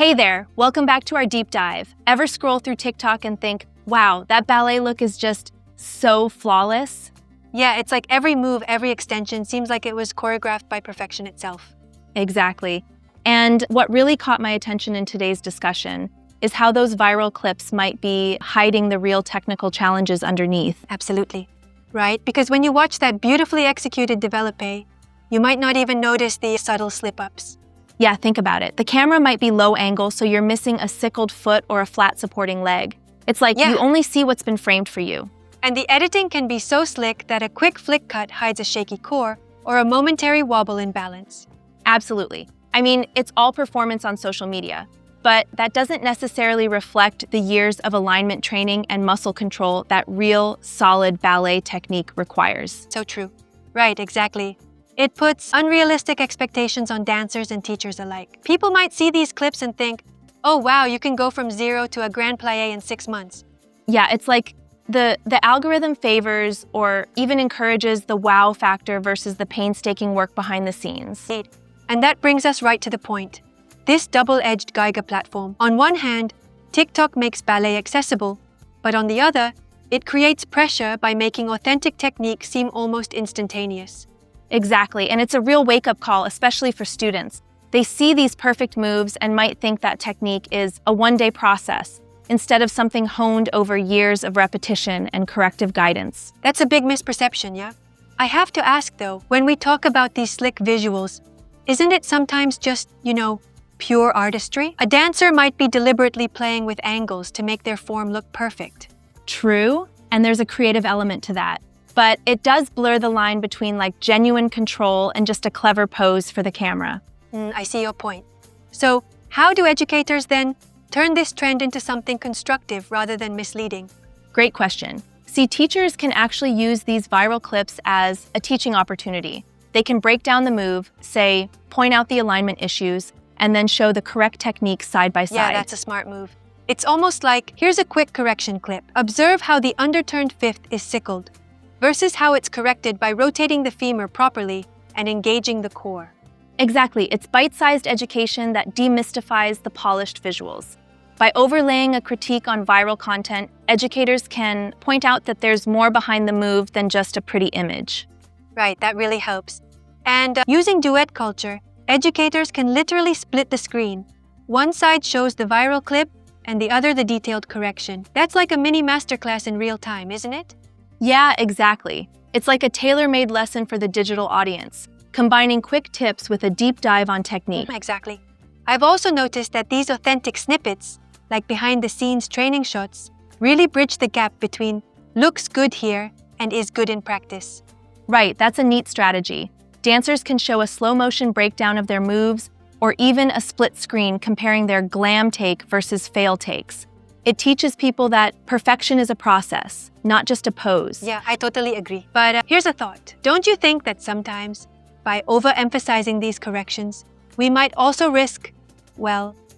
Hey there, welcome back to our deep dive. Ever scroll through TikTok and think, wow, that ballet look is just so flawless? Yeah, it's like every move, every extension seems like it was choreographed by perfection itself. Exactly. And what really caught my attention in today's discussion is how those viral clips might be hiding the real technical challenges underneath. Absolutely. Right? Because when you watch that beautifully executed développé, you might not even notice the subtle slip-ups. Yeah, think about it. The camera might be low angle, so you're missing a sickled foot or a flat supporting leg. It's like you only see what's been framed for you. And the editing can be so slick that a quick flick cut hides a shaky core or a momentary wobble in balance. Absolutely. I mean, it's all performance on social media, but that doesn't necessarily reflect the years of alignment training and muscle control that real, solid ballet technique requires. So true. Right, exactly. It puts unrealistic expectations on dancers and teachers alike. People might see these clips and think, oh wow, you can go from zero to a grand plie in 6 months. Yeah, it's like the algorithm favors or even encourages the wow factor versus the painstaking work behind the scenes. Indeed. And that brings us right to the point. This double-edged Geiger platform. On one hand, TikTok makes ballet accessible, but on the other, it creates pressure by making authentic technique seem almost instantaneous. Exactly, and it's a real wake-up call, especially for students. They see these perfect moves and might think that technique is a one-day process, instead of something honed over years of repetition and corrective guidance. That's a big misperception, yeah? I have to ask though, when we talk about these slick visuals, isn't it sometimes just, pure artistry? A dancer might be deliberately playing with angles to make their form look perfect. True, and there's a creative element to that. But it does blur the line between genuine control and just a clever pose for the camera. I see your point. So, how do educators then turn this trend into something constructive rather than misleading? Great question. See, teachers can actually use these viral clips as a teaching opportunity. They can break down the move, say, point out the alignment issues, and then show the correct technique side by side. Yeah, that's a smart move. It's almost like, here's a quick correction clip. Observe how the underturned fifth is sickled, versus how it's corrected by rotating the femur properly and engaging the core. Exactly. It's bite-sized education that demystifies the polished visuals. By overlaying a critique on viral content, educators can point out that there's more behind the move than just a pretty image. Right, that really helps. And using duet culture, educators can literally split the screen. One side shows the viral clip and the other the detailed correction. That's like a mini masterclass in real time, isn't it? Yeah, exactly. It's like a tailor-made lesson for the digital audience, combining quick tips with a deep dive on technique. Exactly. I've also noticed that these authentic snippets, like behind-the-scenes training shots, really bridge the gap between looks good here and is good in practice. Right, that's a neat strategy. Dancers can show a slow-motion breakdown of their moves or even a split screen comparing their glam take versus fail takes. It teaches people that perfection is a process, not just a pose. Yeah, I totally agree. But here's a thought. Don't you think that sometimes, by overemphasizing these corrections, we might also risk,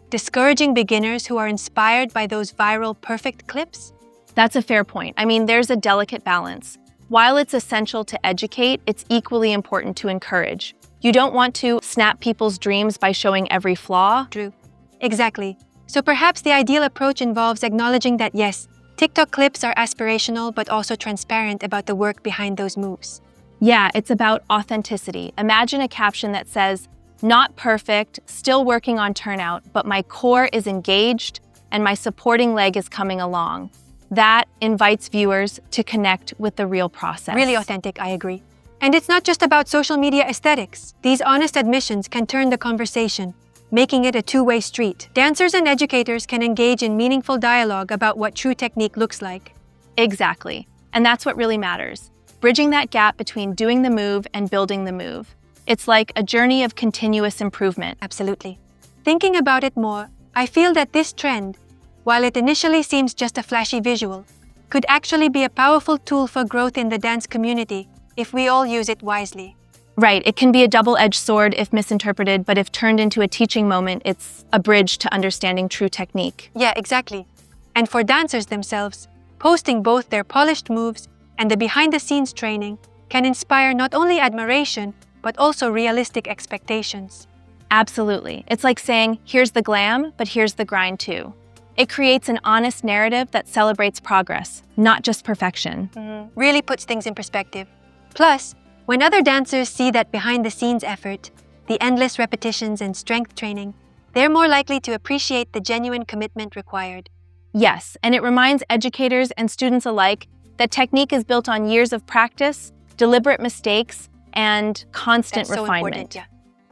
discouraging beginners who are inspired by those viral perfect clips? That's a fair point. I mean, there's a delicate balance. While it's essential to educate, it's equally important to encourage. You don't want to snap people's dreams by showing every flaw. True. Exactly. So perhaps the ideal approach involves acknowledging that yes, TikTok clips are aspirational but also transparent about the work behind those moves. Yeah, it's about authenticity. Imagine a caption that says, "Not perfect, still working on turnout, but my core is engaged and my supporting leg is coming along." That invites viewers to connect with the real process. Really authentic, I agree. And it's not just about social media aesthetics. These honest admissions can turn the conversation, making it a two-way street. Dancers and educators can engage in meaningful dialogue about what true technique looks like. Exactly. And that's what really matters. Bridging that gap between doing the move and building the move. It's like a journey of continuous improvement. Absolutely. Thinking about it more, I feel that this trend, while it initially seems just a flashy visual, could actually be a powerful tool for growth in the dance community if we all use it wisely. Right, it can be a double-edged sword if misinterpreted, but if turned into a teaching moment, it's a bridge to understanding true technique. Yeah, exactly. And for dancers themselves, posting both their polished moves and the behind-the-scenes training can inspire not only admiration, but also realistic expectations. Absolutely. It's like saying, here's the glam, but here's the grind too. It creates an honest narrative that celebrates progress, not just perfection. Really puts things in perspective. Plus, when other dancers see that behind-the-scenes effort, the endless repetitions and strength training, they're more likely to appreciate the genuine commitment required. Yes, and it reminds educators and students alike that technique is built on years of practice, deliberate mistakes, and constant That's refinement. So important, yeah.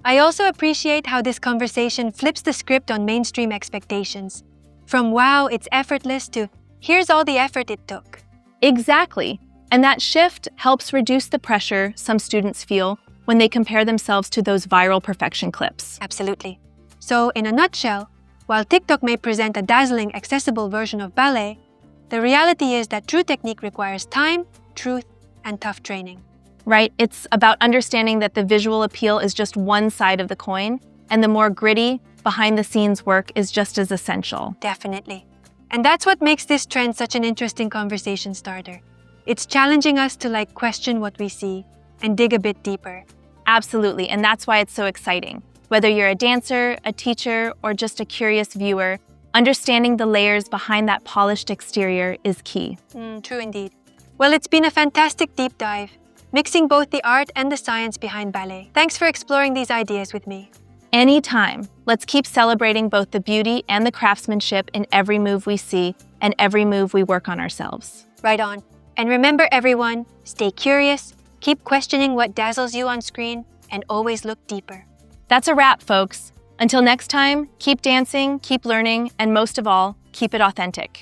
I also appreciate how this conversation flips the script on mainstream expectations. From wow, it's effortless to here's all the effort it took. Exactly. And that shift helps reduce the pressure some students feel when they compare themselves to those viral perfection clips. Absolutely. So, in a nutshell, while TikTok may present a dazzling, accessible version of ballet, the reality is that true technique requires time, truth, and tough training. Right? It's about understanding that the visual appeal is just one side of the coin, and the more gritty, behind-the-scenes work is just as essential. Definitely. And that's what makes this trend such an interesting conversation starter. It's challenging us to question what we see and dig a bit deeper. Absolutely, and that's why it's so exciting. Whether you're a dancer, a teacher, or just a curious viewer, understanding the layers behind that polished exterior is key. True indeed. Well, it's been a fantastic deep dive, mixing both the art and the science behind ballet. Thanks for exploring these ideas with me. Anytime. Let's keep celebrating both the beauty and the craftsmanship in every move we see and every move we work on ourselves. Right on. And remember everyone, stay curious, keep questioning what dazzles you on screen, and always look deeper. That's a wrap, folks. Until next time, keep dancing, keep learning, and most of all, keep it authentic.